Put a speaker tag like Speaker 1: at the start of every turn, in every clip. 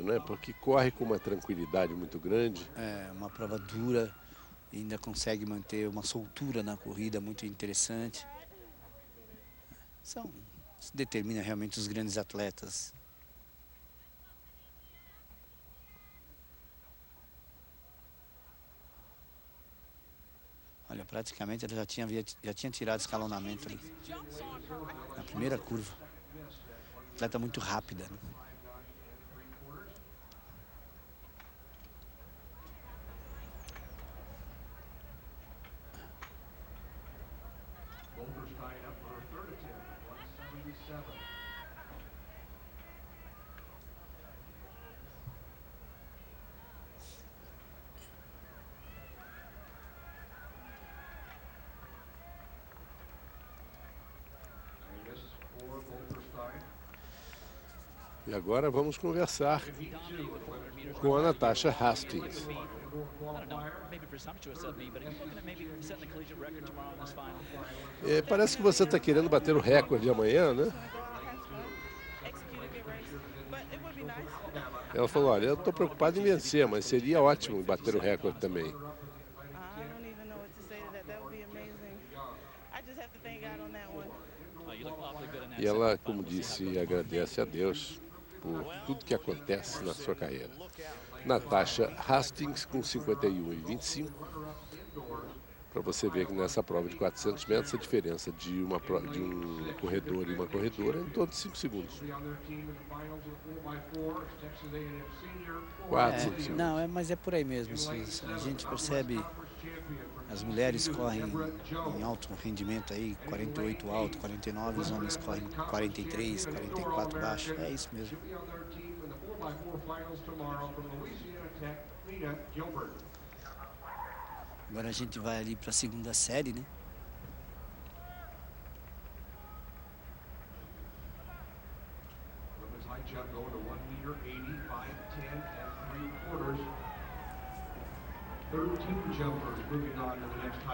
Speaker 1: né? Porque corre com uma tranquilidade muito grande.
Speaker 2: É uma prova dura e ainda consegue manter uma soltura na corrida muito interessante. Isso determina realmente os grandes atletas. Olha, praticamente ela já tinha tirado escalonamento ali, na primeira curva. Atleta muito rápida, né?
Speaker 1: E agora vamos conversar com a Natasha Hastings. Parece que você está querendo bater o recorde amanhã, né? Ela falou, olha, eu estou preocupado em vencer, mas seria ótimo bater o recorde também. E ela, como disse, agradece a Deus por tudo que acontece na sua carreira. Natasha Hastings com 51,25. Para você ver que nessa prova de 400 metros a diferença de um corredor e uma corredora é em torno de 5 segundos. 4, 5 segundos.
Speaker 2: Não, mas é por aí mesmo. A gente percebe, as mulheres correm em alto rendimento aí, 48 alto, 49, os homens correm 43, 44 baixo. É isso mesmo. Agora a gente vai ali para a segunda série, né?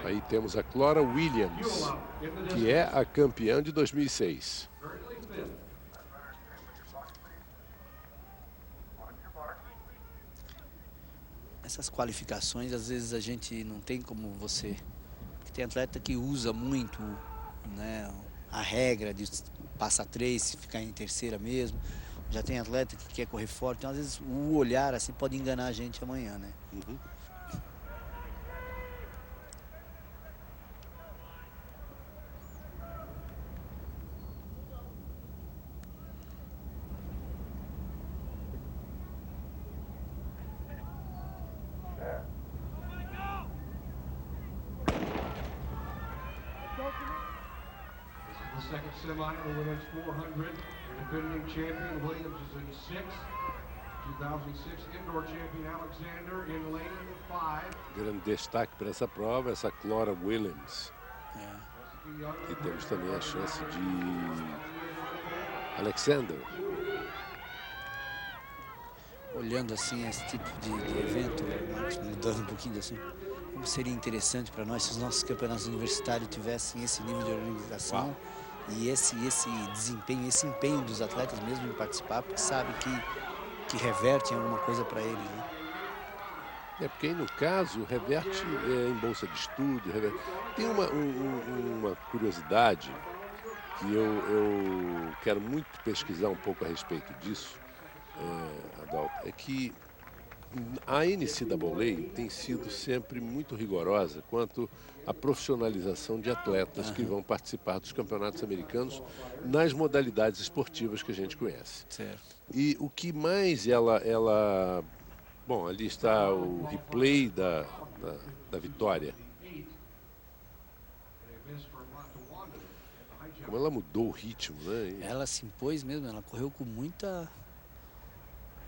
Speaker 1: Aí temos a Clora Williams, que é a campeã de 2006.
Speaker 2: Essas qualificações, às vezes a gente não tem como você... Porque tem atleta que usa muito, né, a regra de passar 3, ficar em terceira mesmo. Já tem atleta que quer correr forte, então às vezes o olhar assim pode enganar a gente amanhã, né?
Speaker 1: Uhum.
Speaker 3: Second semi in the women's 400. The defending champion Williams is in 6th. 2006 indoor champion Alexander in lane 5.
Speaker 1: Grande destaque para essa prova, essa Clora Williams. E temos também a chance de Alexander.
Speaker 2: Olhando assim esse tipo de evento, Marcos, mudando um pouquinho assim, como seria interessante para nós se os nossos campeonatos universitários tivessem esse nível de organização e esse desempenho, esse empenho dos atletas mesmo em participar, porque sabe que reverte em alguma coisa para eles, né?
Speaker 1: Porque aí, no caso, reverte em bolsa de estudo. Tem uma curiosidade que eu quero muito pesquisar um pouco a respeito disso, Adalto, é que a NCAA tem sido sempre muito rigorosa quanto à profissionalização de atletas que vão participar dos campeonatos americanos nas modalidades esportivas que a gente conhece.
Speaker 2: Certo.
Speaker 1: E o que mais ela... Bom, ali está o replay da vitória. Como ela mudou o ritmo, né?
Speaker 2: Ela se impôs mesmo, ela correu com muita...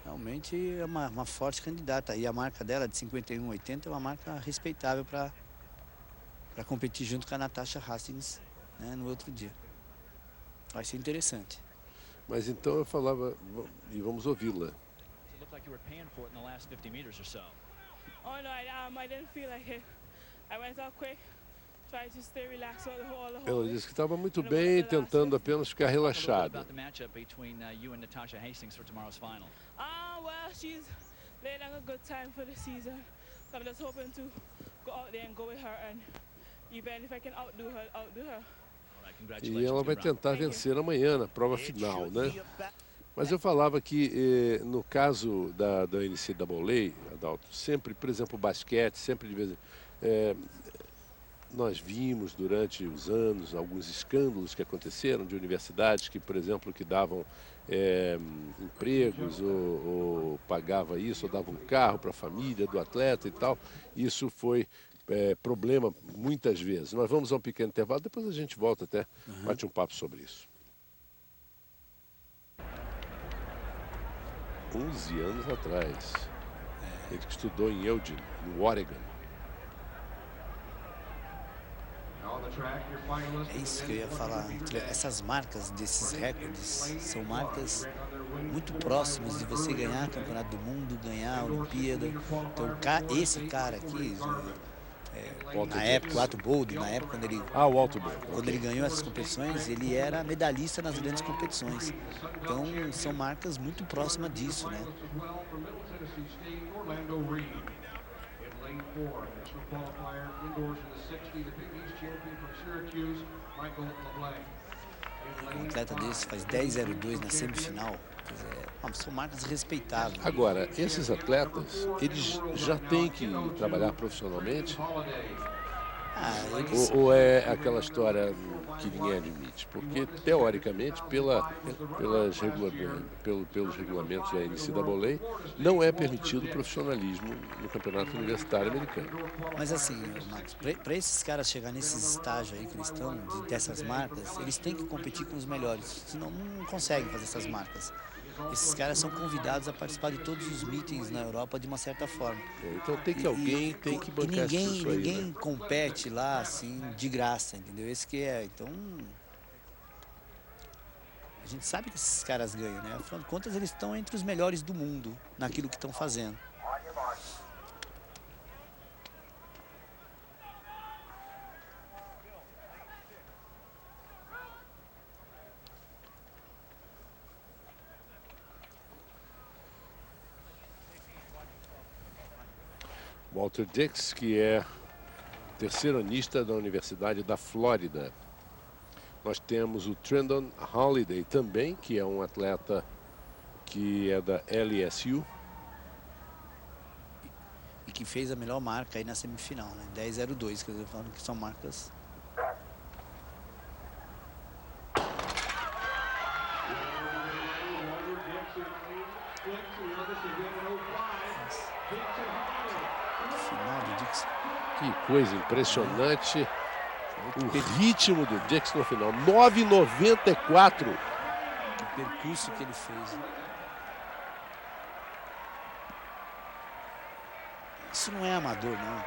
Speaker 2: Realmente é uma forte candidata. E a marca dela de 51,80 é uma marca respeitável para competir junto com a Natasha Hastings, né, no outro dia. Vai ser interessante.
Speaker 1: Mas então eu falava, e vamos ouvi-la. Ela disse que estava muito bem, tentando apenas ficar relaxada.
Speaker 4: well, she's laying on a good time for the season. So I'm just hoping to go out there and go with her, and even if I can outdo her, outdo her.
Speaker 1: E ela vai tentar vencer amanhã na prova final, né? Mas eu falava que no caso da NCAA, Adalto, sempre, por exemplo, o basquete, sempre de vez nós vimos durante os anos alguns escândalos que aconteceram de universidades que, por exemplo, que davam empregos ou pagava isso, ou dava um carro para a família do atleta e tal. Isso foi problema muitas vezes. Nós vamos a um pequeno intervalo, depois a gente volta até, bate um papo sobre isso. 11 anos atrás. Ele que estudou em Eugene, no Oregon.
Speaker 2: É isso que eu ia falar. Essas marcas desses recordes são marcas muito próximas de você ganhar Campeonato do Mundo, ganhar a Olimpíada. Então, esse cara aqui, na época, o Otto Bolden, na época quando ele, quando ele ganhou essas competições, ele era medalhista nas grandes competições. Então, são marcas muito próximas disso, né? Um atleta desse faz 10:02 na semifinal. São marcas respeitáveis.
Speaker 1: Agora, esses atletas, eles já têm que trabalhar profissionalmente? Ou é aquela história que ninguém admite? Porque, teoricamente, pelos regulamentos da NCAA, não é permitido profissionalismo no campeonato universitário americano.
Speaker 2: Mas assim, Marcos, para esses caras chegar nesses estágios aí que eles estão, dessas marcas, eles têm que competir com os melhores, senão não conseguem fazer essas marcas. Esses caras são convidados a participar de todos os meetings na Europa de uma certa forma.
Speaker 1: Então tem que alguém tem que bancar isso aí,
Speaker 2: ninguém
Speaker 1: né?
Speaker 2: compete lá assim de graça, entendeu? Esse que é. Então a gente sabe que esses caras ganham, né? Afinal de contas, eles estão entre os melhores do mundo naquilo que estão fazendo.
Speaker 1: Walter Dix, que é terceironista da Universidade da Flórida. Nós temos o Trendon Holiday também, que é um atleta que é da LSU.
Speaker 2: E que fez a melhor marca aí na semifinal, né? 10:02, quer dizer, falando que são marcas.
Speaker 1: Que coisa impressionante. O ritmo do Dix no final. 9:94.
Speaker 2: Que percurso que ele fez. Isso não é amador, não.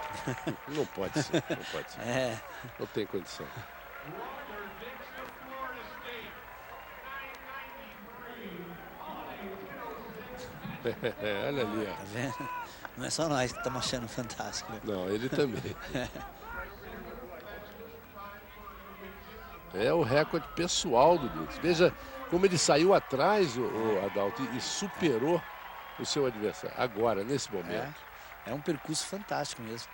Speaker 1: Não pode ser, não pode ser. Não tem condição. Olha ali, ó.
Speaker 2: Tá vendo? Não é só nós que estamos achando fantástico. Né?
Speaker 1: Não, ele também. É o recorde pessoal do Dix. Veja como ele saiu atrás, o Adalto, e superou o seu adversário. Agora, nesse momento.
Speaker 2: É um percurso fantástico mesmo.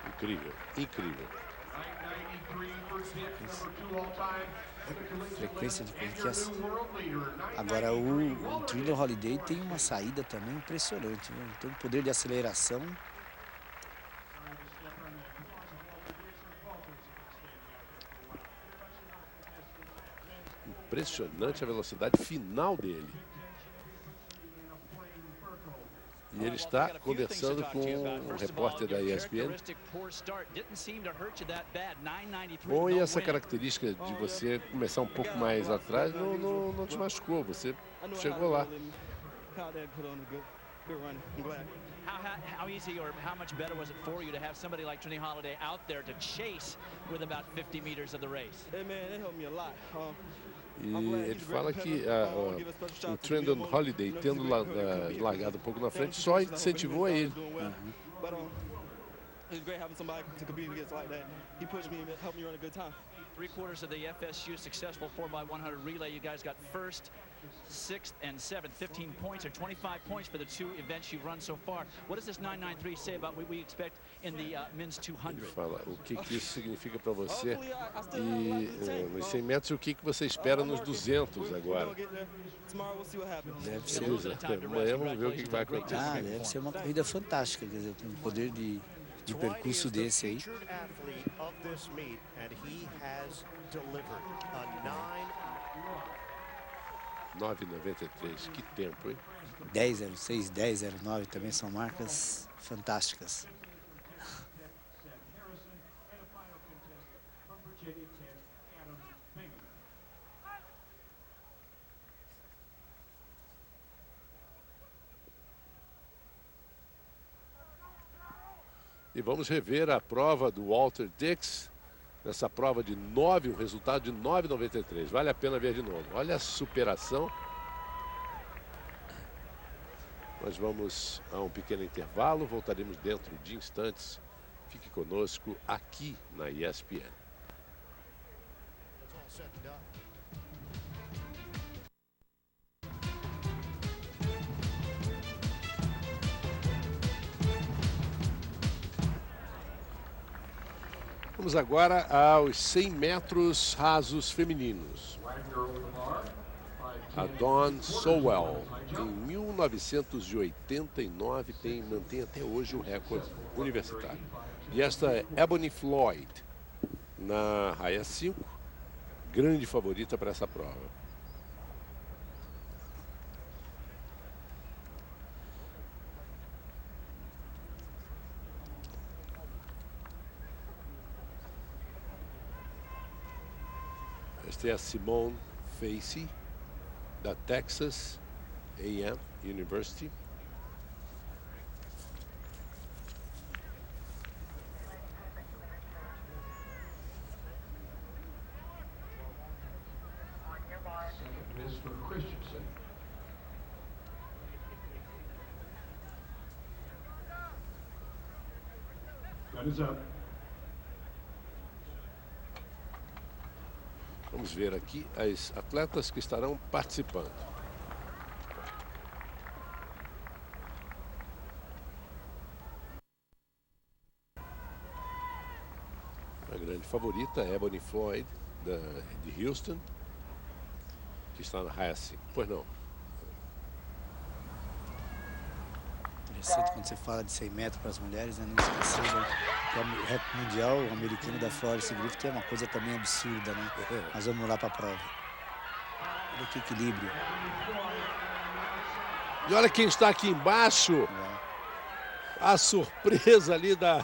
Speaker 1: Incrível, incrível.
Speaker 2: Frequência de coisa que agora o Trendon Holiday tem uma saída também impressionante, né? Tem um poder de aceleração.
Speaker 1: Impressionante a velocidade final dele. E ele está conversando com um repórter da ESPN. Bom, e essa característica de você começar um pouco mais atrás não te machucou, você chegou lá.
Speaker 5: How easy or how much better was it for you to have somebody like Trendon Holiday out there to chase with about 50 meters of the race?
Speaker 6: Hey man, it helped me a lot.
Speaker 1: E ele fala que o Trendon Holiday, tendo largado um pouco na frente, só incentivou a ele.
Speaker 6: It's great having somebody to compete against like that. He pushed me and helped me run a good time.
Speaker 5: 3/4 of the FSU successful 4x100 relay. You guys got 1st, 6th, and 7th. 15 points or 25 points for the 2 events you've run so far. What does this 993 say about what we expect in the men's 200?
Speaker 1: Fala o que isso significa para você e nos 100 metros o que você espera nos 200 agora.
Speaker 2: Deve ser,
Speaker 1: Amanhã vamos ver o que vai acontecer.
Speaker 2: deve ser uma corrida fantástica, quer dizer, com um poder de percurso desse aí.
Speaker 1: 9,93, que tempo, hein?
Speaker 2: 10,06, 10,09 também são marcas fantásticas.
Speaker 1: E vamos rever a prova do Walter Dix. Nessa prova de 9, um resultado de 9,93. Vale a pena ver de novo. Olha a superação. Nós vamos a um pequeno intervalo. Voltaremos dentro de instantes. Fique conosco aqui na ESPN. Vamos agora aos 100 metros rasos femininos. A Dawn Sowell, em 1989, mantém até hoje o recorde universitário. E esta é Ebony Floyd, na raia 5, grande favorita para essa prova. Esta é a Simone Facey, da Texas A&M University.
Speaker 3: Miss for Christensen. Gun is up.
Speaker 1: Vamos ver aqui as atletas que estarão participando. A grande favorita é Ebony Floyd, de Houston, que está na raia 5. Pois não.
Speaker 2: Interessante quando você fala de 100 metros para as mulheres, né? Não esquecer que o recorde mundial, o americano da Florence Griffith, é uma coisa também absurda, né? Mas vamos lá para a prova. Olha que equilíbrio.
Speaker 1: E olha quem está aqui embaixo. A surpresa ali da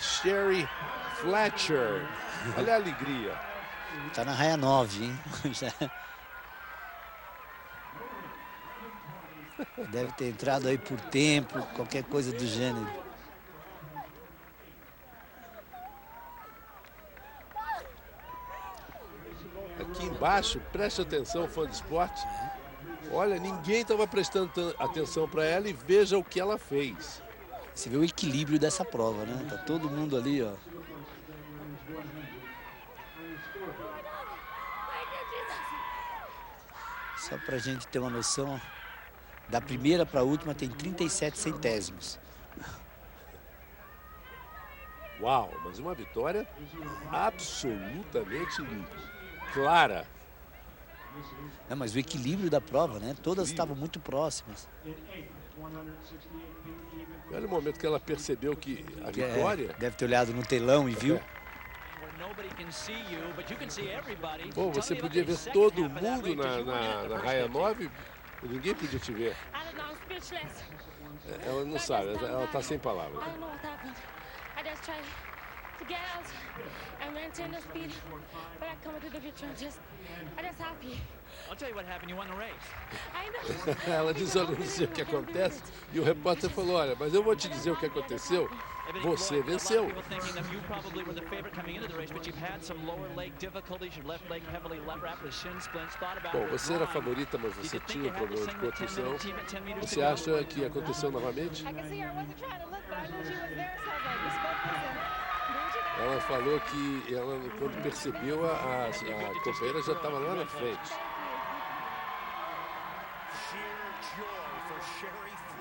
Speaker 1: Sherry Fletcher. Olha a alegria.
Speaker 2: Tá na raia 9, hein? Deve ter entrado aí por tempo, qualquer coisa do gênero.
Speaker 1: Aqui embaixo, preste atenção, fã de esporte. Olha, ninguém estava prestando atenção para ela e veja o que ela fez.
Speaker 2: Você vê o equilíbrio dessa prova, né? Tá todo mundo ali, ó. Só pra gente ter uma noção, da primeira para a última tem 37 centésimos.
Speaker 1: Uau, mas uma vitória absolutamente clara.
Speaker 2: Não, mas o equilíbrio da prova, né? Todas estavam muito próximas.
Speaker 1: Olha o momento que ela percebeu que a vitória...
Speaker 2: Deve ter olhado no telão e viu.
Speaker 1: Pô, você podia ver todo mundo na raia 9, ninguém podia te ver. Ela não sabe, ela está sem palavras.
Speaker 4: To get out and maintain the speed, but I come to the victory. I'm just happy.
Speaker 5: I'll tell you what happened. You won the race.
Speaker 4: I know.
Speaker 1: Ela disse, olha, não sei o que acontece. E o repórter falou, olha, mas eu vou te dizer o que aconteceu. Você venceu. Bom, você era a favorita, mas você tinha um problema de contusão. Você acha que aconteceu novamente?
Speaker 4: I can see her. I wasn't trying to look, but I knew she was there, so I was like, we spoke this and do what you gotta
Speaker 1: Ela falou que ela, quando percebeu, a companheira já estava lá na frente.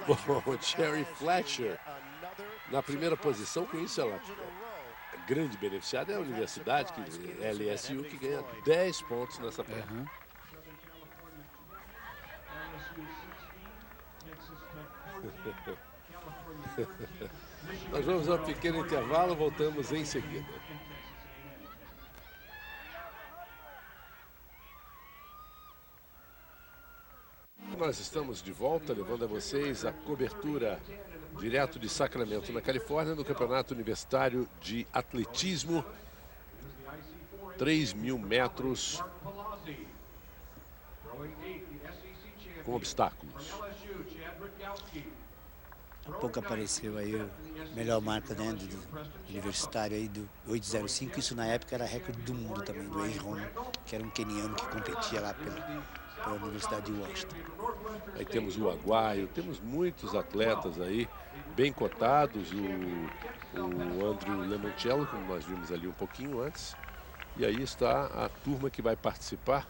Speaker 1: Bom, Sherry Fletcher, na primeira posição, com isso ela é grande beneficiada, é a universidade, que é a LSU, que ganha 10 pontos nessa prova.
Speaker 2: Uhum.
Speaker 1: Nós vamos a um pequeno intervalo, voltamos em seguida. Nós estamos de volta, levando a vocês a cobertura direto de Sacramento, na Califórnia, no Campeonato Universitário de Atletismo, 3.000 metros com obstáculos.
Speaker 2: Há pouco apareceu aí a melhor marca, né, do universitário aí do 8:05. Isso na época era recorde do mundo também, do Aaron, que era um queniano que competia lá pela Universidade de Washington.
Speaker 1: Aí temos o Aguaio, temos muitos atletas aí bem cotados, o Andrew Lemoncello, como nós vimos ali um pouquinho antes. E aí está a turma que vai participar.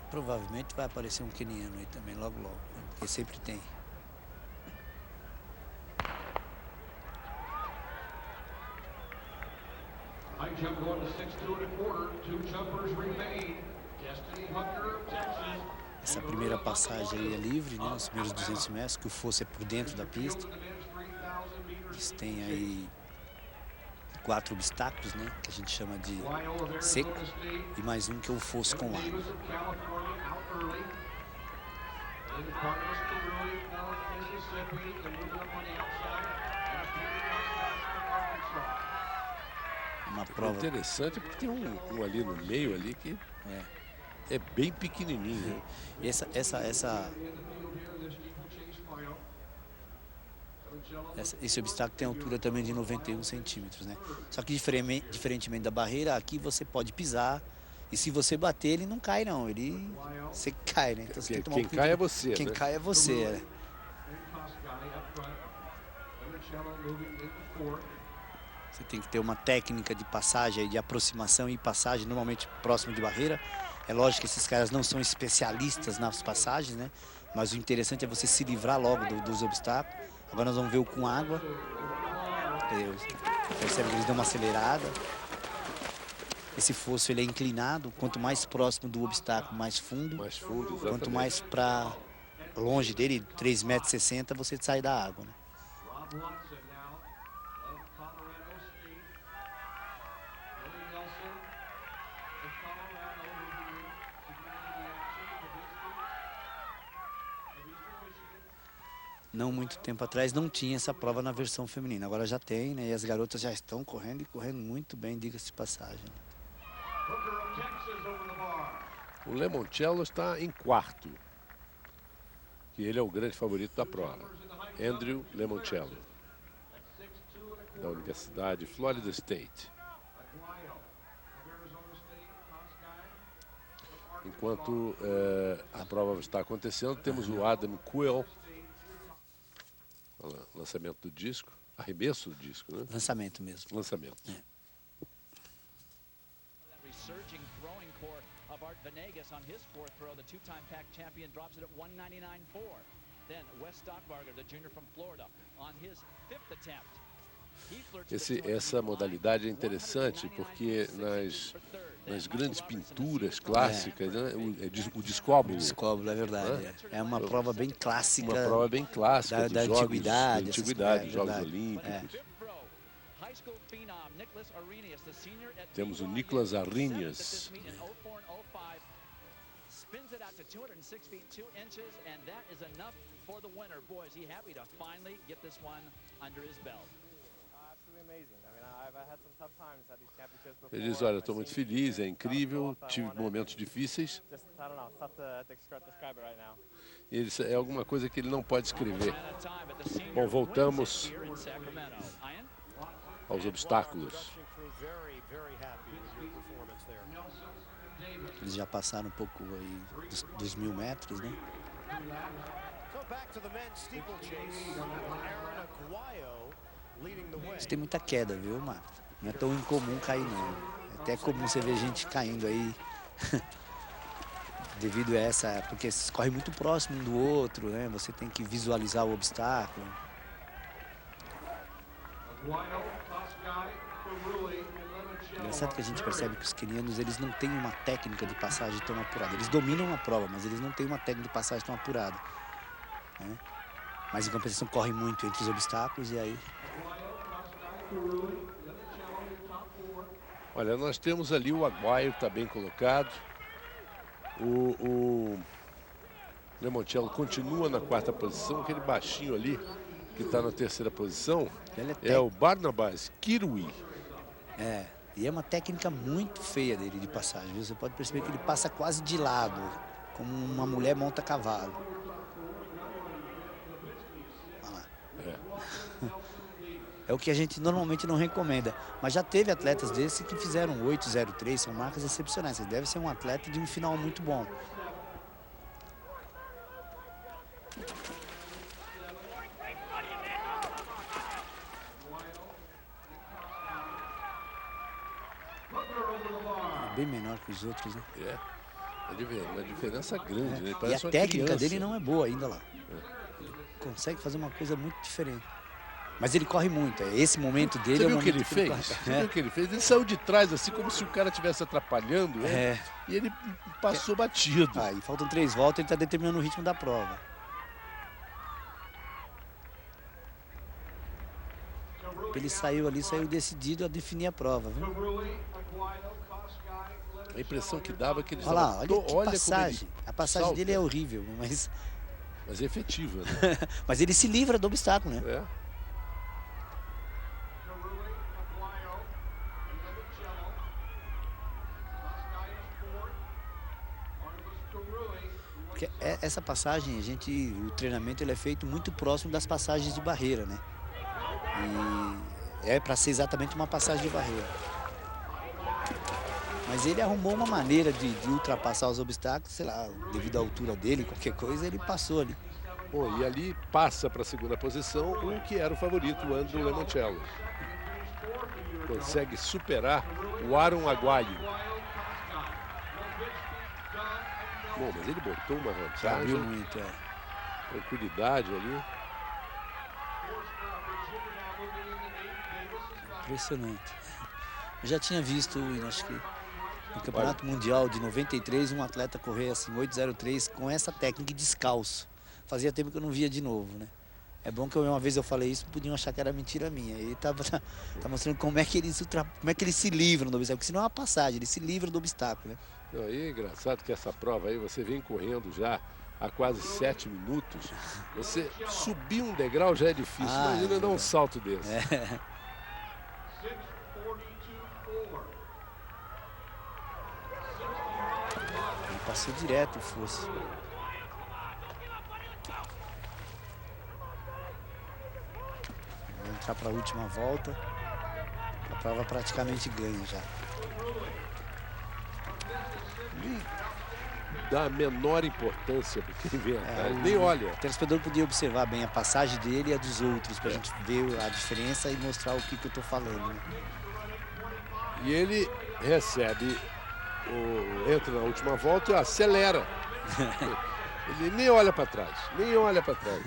Speaker 2: Provavelmente vai aparecer um queniano aí também logo logo, né? Porque sempre tem.
Speaker 3: High jump going to 6'2 1/4. 2 jumpers remain. Destiny Hunter of Texas.
Speaker 2: Essa primeira passagem aí é livre, né? Os primeiros 200 metros, que o fosso é por dentro da pista. Eles têm aí 4 obstáculos, né? Que a gente chama de seco. E mais um que é o fosso com água. Uma prova
Speaker 1: Interessante, porque tem um ali no meio ali que é bem pequenininho.
Speaker 2: Esse obstáculo tem altura também de 91 centímetros, né? Só que diferentemente da barreira, aqui você pode pisar e se você bater, ele não cai não, você cai, né? Então você tem que tomar
Speaker 1: Quem cai é você,
Speaker 2: Quem
Speaker 1: né?
Speaker 2: cai é você, né? Você tem que ter uma técnica de passagem, de aproximação e passagem, normalmente próximo de barreira. É lógico que esses caras não são especialistas nas passagens, né? Mas o interessante é você se livrar logo dos obstáculos. Agora nós vamos ver o com água. Percebe que eles dão uma acelerada. Esse fosso ele é inclinado. Quanto mais próximo do obstáculo, mais fundo.
Speaker 1: Mais fundo, exatamente.
Speaker 2: Quanto mais para longe dele, 3,60 m, você sai da água, né? Não muito tempo atrás não tinha essa prova na versão feminina, agora já tem, né? E as garotas já estão correndo e correndo muito bem, diga-se de passagem.
Speaker 1: O Lemoncello está em quarto, que ele é o grande favorito da prova. Andrew Lemoncello, da Universidade Florida State. Enquanto a prova está acontecendo, temos o Adam Quill, lançamento do disco, arremesso do disco, né?
Speaker 2: Lançamento mesmo.
Speaker 1: Lançamento.
Speaker 5: Resurging throwing core of Art Venegas on his fourth throw. The two-time PAC champion drops it at 199.4. Then Wes Stockbarger, the junior from Florida, on his fifth attempt.
Speaker 1: Essa modalidade é interessante porque nas grandes pinturas clássicas, né, o discóbulo.
Speaker 2: O discóbulo, é verdade. É uma prova bem clássica.
Speaker 1: Uma prova bem clássica
Speaker 2: da antiguidade.
Speaker 1: Da antiguidade, dos Jogos Olímpicos. Temos o Nicholas Arrhenius.
Speaker 5: Spins it out to 206 feet 2 inches, and that is enough for the winner. Boy, is he happy to finally get this one under his belt.
Speaker 1: Ele diz, olha, estou muito feliz, é incrível, tive momentos difíceis. Ele diz, é alguma coisa que ele não pode escrever. Bom, voltamos aos obstáculos.
Speaker 2: Eles já passaram um pouco aí dos 1.000 metros, né? Isso tem muita queda, viu, Marco? Não é tão incomum cair, não. É até comum você ver gente caindo aí devido a essa... Porque se corre muito próximo um do outro, né? Você tem que visualizar o obstáculo. Engraçado que a gente percebe que os quenianos, eles não têm uma técnica de passagem tão apurada. Eles dominam a prova, mas eles não têm uma técnica de passagem tão apurada, né? Mas em compensação correm muito entre os obstáculos e aí...
Speaker 1: Olha, nós temos ali o Aguayo, está bem colocado. O Lemoncello continua na 4ª posição. Aquele baixinho ali, que está na 3ª posição, é o Barnabas Kirui.
Speaker 2: É, e é uma técnica muito feia dele de passagem, viu? Você pode perceber que ele passa quase de lado, como uma mulher monta cavalo. Olha lá. É o que a gente normalmente não recomenda. Mas já teve atletas desses que fizeram 8:03, são marcas excepcionais. Ele deve ser um atleta de um final muito bom. É bem menor que os outros, né?
Speaker 1: É, uma diferença grande, né?
Speaker 2: E a
Speaker 1: Parece uma
Speaker 2: técnica
Speaker 1: criança.
Speaker 2: dele não é boa ainda lá. Ele consegue fazer uma coisa muito diferente. Mas ele corre muito, esse momento dele...
Speaker 1: Você viu o que ele fez? Você viu o que ele fez? Ele saiu de trás, assim, como se o cara estivesse atrapalhando, né? E ele passou batido.
Speaker 2: Ah, e faltam 3 voltas, ele está determinando o ritmo da prova. Ele saiu ali, saiu decidido a definir a prova, viu?
Speaker 1: A impressão que dava é que ele
Speaker 2: olha lá, olha que
Speaker 1: olha
Speaker 2: passagem. A passagem
Speaker 1: salta.
Speaker 2: dele é horrível, mas
Speaker 1: é efetiva, né?
Speaker 2: mas ele se livra do obstáculo, né?
Speaker 1: É.
Speaker 2: Porque essa passagem, o treinamento ele é feito muito próximo das passagens de barreira, né? E é para ser exatamente uma passagem de barreira. Mas ele arrumou uma maneira de ultrapassar os obstáculos, sei lá, devido à altura dele, qualquer coisa, ele passou ali.
Speaker 1: Bom, e ali passa para a 2ª posição o que era o favorito, o Andrew Lemoncello. Consegue superar o Aaron Aguayo. Bom, mas ele botou uma vantagem.
Speaker 2: Abriu muito,
Speaker 1: Tranquilidade ali.
Speaker 2: Impressionante. Eu já tinha visto, acho que no Campeonato Mundial de 93, um atleta correr assim, 8:03 com essa técnica descalço. Fazia tempo que eu não via de novo, né? É bom que uma vez eu falei isso, podiam achar que era mentira minha. Ele tá mostrando como é que eles se livram do obstáculo. Porque senão é uma passagem, eles se livram do obstáculo, né?
Speaker 1: Aí é engraçado que essa prova aí, você vem correndo já há quase 7 minutos. Você subir um degrau já é difícil, imagina dar um salto desse.
Speaker 2: Ele passou direto o fosse. Vou entrar para a última volta. A prova praticamente ganha já.
Speaker 1: Dá a menor importância para quem vem atrás, nem olha.
Speaker 2: O telespectador podia observar bem a passagem dele e a dos outros, para a gente ver a diferença e mostrar o que eu estou falando, né?
Speaker 1: E ele recebe, entra na última volta e acelera. Ele nem olha para trás, nem olha para trás.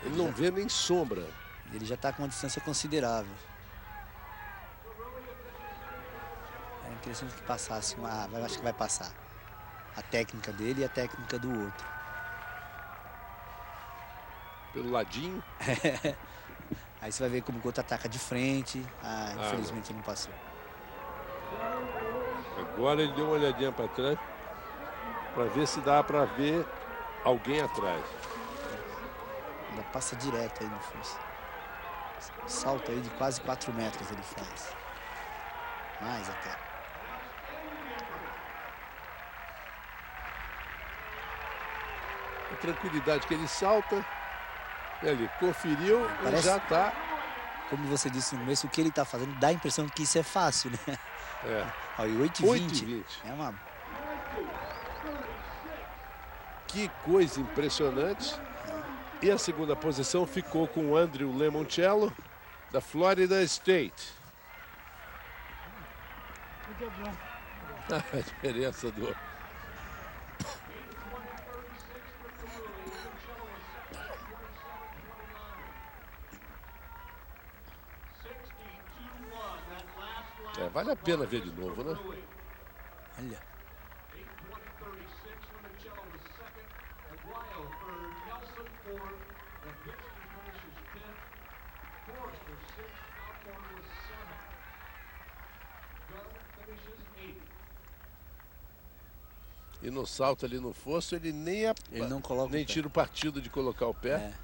Speaker 1: Ele não vê nem sombra.
Speaker 2: Ele já está com uma distância considerável. É interessante que passasse acho que vai passar. A técnica dele e a técnica do outro.
Speaker 1: Pelo ladinho.
Speaker 2: Aí você vai ver como o outro ataca de frente. Infelizmente não passou.
Speaker 1: Agora ele deu uma olhadinha para trás para ver se dá para ver alguém atrás.
Speaker 2: Ainda passa direto aí no fosso. Salto aí de quase 4 metros ele faz. Mais até.
Speaker 1: A tranquilidade que ele salta. Ele conferiu e já está.
Speaker 2: Como você disse no começo, o que ele está fazendo dá a impressão que isso é fácil, né? Olha, 8:20. É uma...
Speaker 1: Que coisa impressionante. E a segunda posição ficou com o Andrew Lemoncello, da Florida State. A diferença do... vale a pena ver de novo, né?
Speaker 2: Olha.
Speaker 1: E no salto ali no fosso, ele nem,
Speaker 2: não coloca
Speaker 1: nem tira o partido de colocar o pé.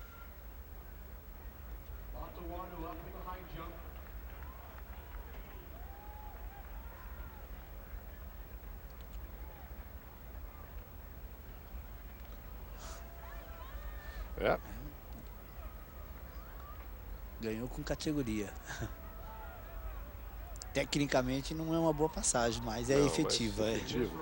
Speaker 2: Ganhou com categoria. Tecnicamente não é uma boa passagem, mas é efetiva.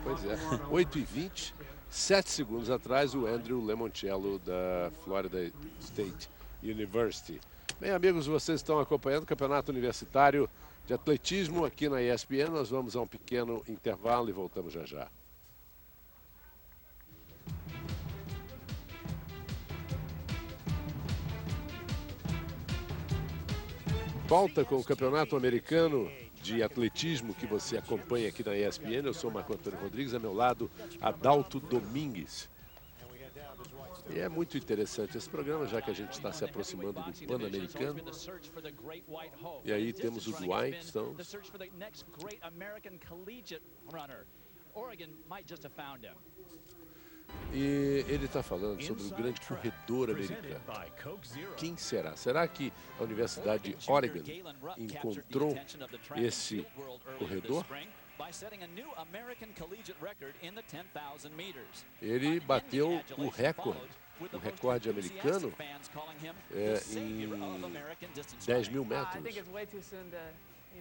Speaker 1: Pois é. 8:20, 7 segundos atrás, o Andrew Lemoncello da Florida State University. Bem, amigos, vocês estão acompanhando o Campeonato Universitário de Atletismo aqui na ESPN. Nós vamos a um pequeno intervalo e voltamos já já. Volta com o Campeonato Americano de Atletismo que você acompanha aqui na ESPN. Eu sou o Marco Antônio Rodrigues, ao meu lado, Adalto Domingues. E é muito interessante esse programa, já que a gente está se aproximando do Pan-Americano. E aí temos o Dwight, então... E ele está falando sobre o grande corredor americano. Quem será? Será que a Universidade de Oregon encontrou esse corredor? Ele bateu o recorde americano em 10 mil metros.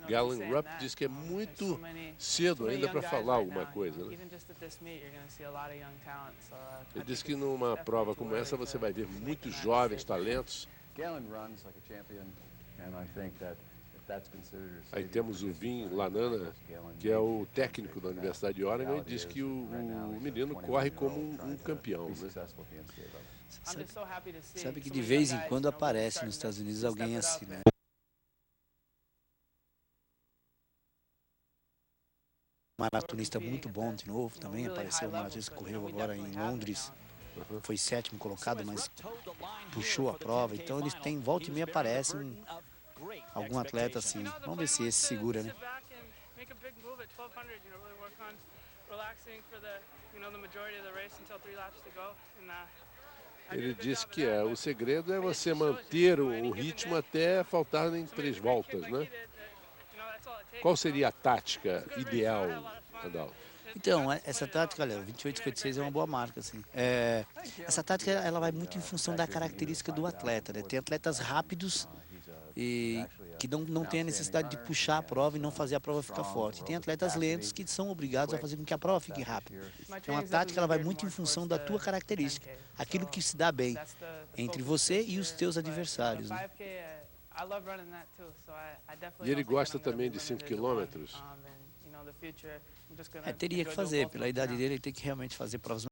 Speaker 1: Galen Rupp diz que é muito cedo ainda para falar alguma coisa, né? Ele diz que numa prova como essa você vai ver muitos jovens talentos. Aí temos o Vin Lanana, que é o técnico da Universidade de Oregon, e diz que o menino corre como um campeão, né?
Speaker 2: Sabe que de vez em quando aparece nos Estados Unidos alguém assim, né? Maratonista muito bom de novo também, apareceu um maratonista que correu agora em Londres, foi 7º colocado, mas puxou a prova, então eles têm, volta e meia aparece algum atleta assim. Vamos ver se esse segura, né?
Speaker 1: Ele disse que o segredo é você manter o ritmo até faltarem 3 voltas, né? Qual seria a tática ideal, Adalto?
Speaker 2: Então, essa tática, olha, 28,56 é uma boa marca, assim. Essa tática, ela vai muito em função da característica do atleta, né? Tem atletas rápidos e que não tem a necessidade de puxar a prova e não fazer a prova ficar forte. E tem atletas lentos que são obrigados a fazer com que a prova fique rápida. Então, a tática, ela vai muito em função da tua característica, aquilo que se dá bem entre você e os teus adversários, né?
Speaker 1: E ele gosta também de 5 quilômetros.
Speaker 2: Teria que fazer, pela idade dele, ele tem que realmente fazer provas